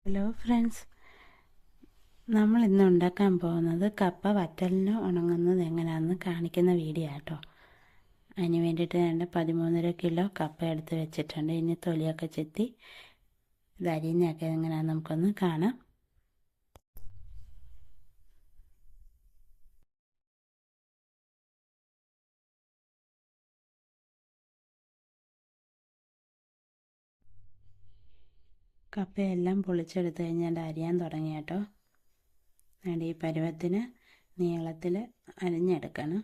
Hello friends, നമ്മൾ ഇന്ന് ഉണ്ടാക്കാൻ പോകുന്നത് കപ്പ വറ്റലിന് ഉണങ്ങുന്നത് എങ്ങനെയാണെന്ന് കാണിക്കുന്ന വീഡിയോ ആട്ടോ. അതിന് വേണ്ടിയിട്ട് ഞാൻ 13.5 കിലോ കപ്പ എടുത്ത് വെച്ചിട്ടുണ്ട്. ഇനി തൊലിയൊക്കെ ചെത്തി ഇത് അരിഞ്ഞൊക്കെ എങ്ങനെയാണെന്ന് നമുക്കൊന്ന് കാണാം. കപ്പയെല്ലാം പൊളിച്ചെടുത്ത് കഴിഞ്ഞാൽ അരിയാൻ തുടങ്ങി കേട്ടോ. ഈ പരുവത്തിന് നീളത്തിൽ അരിഞ്ഞെടുക്കണം.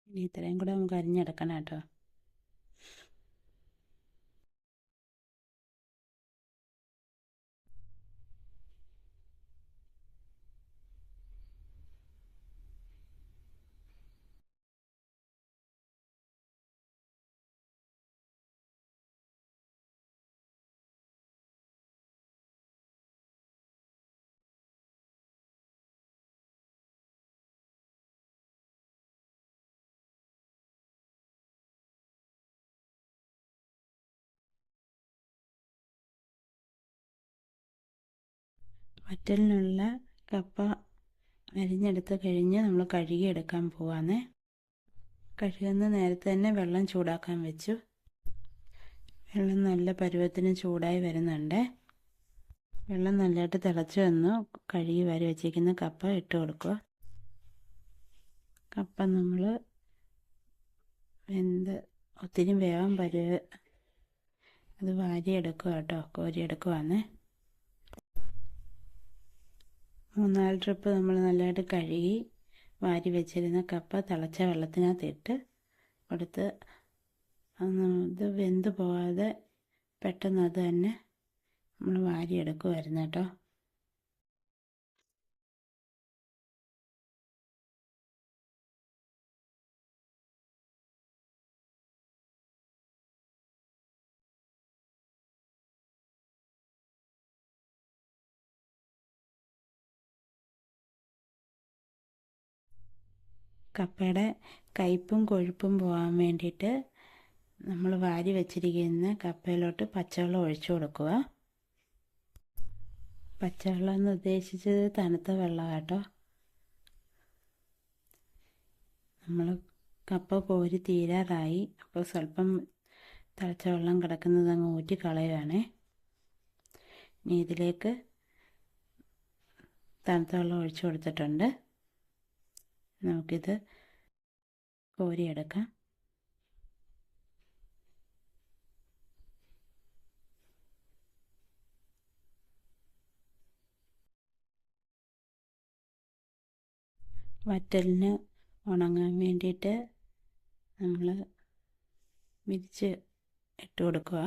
ഇനി ഇത്രയും കൂടെ നമുക്ക് അരിഞ്ഞെടുക്കണം കേട്ടോ. വറ്റലിനുള്ള കപ്പ അരിഞ്ഞെടുത്ത് കഴിഞ്ഞ് നമ്മൾ കഴുകിയെടുക്കാൻ പോവാന്നേ. കഴുകുന്ന നേരത്തെ തന്നെ വെള്ളം ചൂടാക്കാൻ വെച്ചു. വെള്ളം നല്ല പരുവത്തിന് ചൂടായി വരുന്നുണ്ട്. വെള്ളം നല്ലതായിട്ട് തിളച്ച് വന്നു. കഴുകി വാരി വെച്ചിരിക്കുന്ന കപ്പ ഇട്ട് കൊടുക്കുക. കപ്പ നമ്മൾ ഒത്തിരി വേവാൻ അത് വാരിയെടുക്കുക കേട്ടോ, കോരിയെടുക്കുവാന്നേ. 3-4 ട്രിപ്പ് നമ്മൾ നല്ലതായിട്ട് കഴുകി വാരി വെച്ചിരുന്ന കപ്പ തിളച്ച വെള്ളത്തിനകത്തിട്ട് കൊടുത്ത് ഇത് വെന്ത് പോകാതെ പെട്ടെന്ന് അത് തന്നെ നമ്മൾ വാരിയെടുക്കുമായിരുന്നു കേട്ടോ. കപ്പയുടെ കയ്പും കൊഴുപ്പും പോകാൻ വേണ്ടിയിട്ട് നമ്മൾ വാരി വെച്ചിരിക്കുന്ന കപ്പയിലോട്ട് പച്ചവെള്ളം ഒഴിച്ചു കൊടുക്കുക. പച്ചവെള്ളം എന്ന് ഉദ്ദേശിച്ചത് തണുത്ത വെള്ളം കേട്ടോ. നമ്മൾ കപ്പ കോരി തീരാറായി. അപ്പോൾ സ്വല്പം തിളച്ച വെള്ളം കിടക്കുന്നത് അങ്ങ് ഊറ്റി കളയുകയാണേ. ഇനി ഇതിലേക്ക് തണുത്ത വെള്ളം ഒഴിച്ചു കൊടുത്തിട്ടുണ്ട്. നമുക്കിത് കോരിയെടുക്കാം. വറ്റലിന് ഉണങ്ങാൻ വേണ്ടിയിട്ട് നമ്മൾ വിരിച്ച് ഇട്ട് കൊടുക്കുക.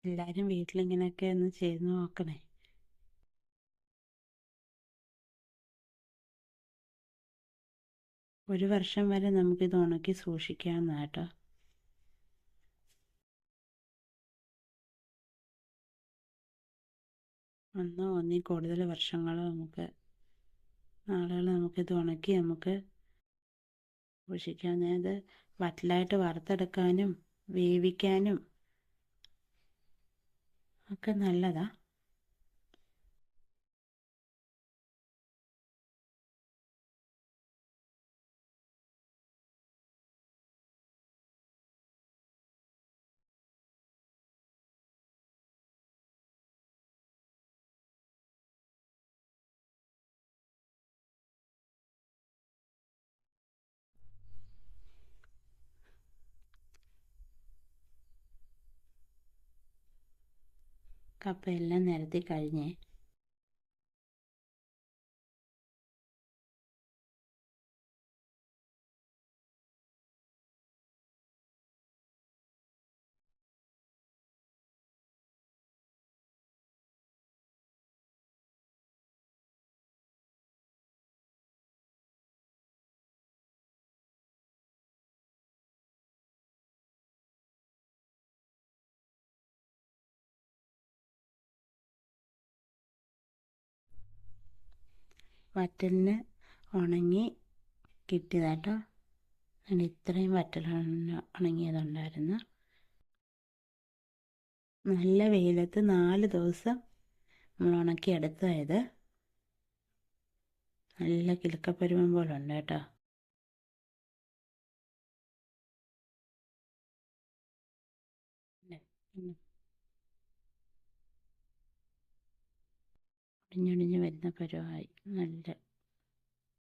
എല്ലാവരും വീട്ടിലിങ്ങനെയൊക്കെ ഒന്ന് ചെയ്ത് നോക്കണേ. ഒരു വർഷം വരെ നമുക്കിത് ഉണക്കി സൂക്ഷിക്കാവുന്നതാണ് കേട്ടോ. ഒന്നിൽ കൂടുതൽ വർഷങ്ങൾ നാളുകൾ നമുക്കിത് ഉണക്കി സൂക്ഷിക്കാം. അതായത് വറ്റലായിട്ട് വറുത്തെടുക്കാനും വേവിക്കാനും ഒക്കെ നല്ലതാണ്. കപ്പയെല്ലാം നിരത്തി കഴിഞ്ഞേ. വറ്റലിന് ഉണങ്ങി കിട്ടിയതാട്ടോ. ഇത്രയും വറ്റൽ ഉണങ്ങിയതുണ്ടായിരുന്നു. നല്ല വെയിലത്ത് 4 ദിവസം നമ്മൾ ഉണക്കിയെടുത്തത്. നല്ല കിലുക്കപ്പരുവം പോലെ ഉണ്ട് കേട്ടോ. ഒടിഞ്ഞൊടിഞ്ഞ് വരുന്ന പരുവമായി. നല്ല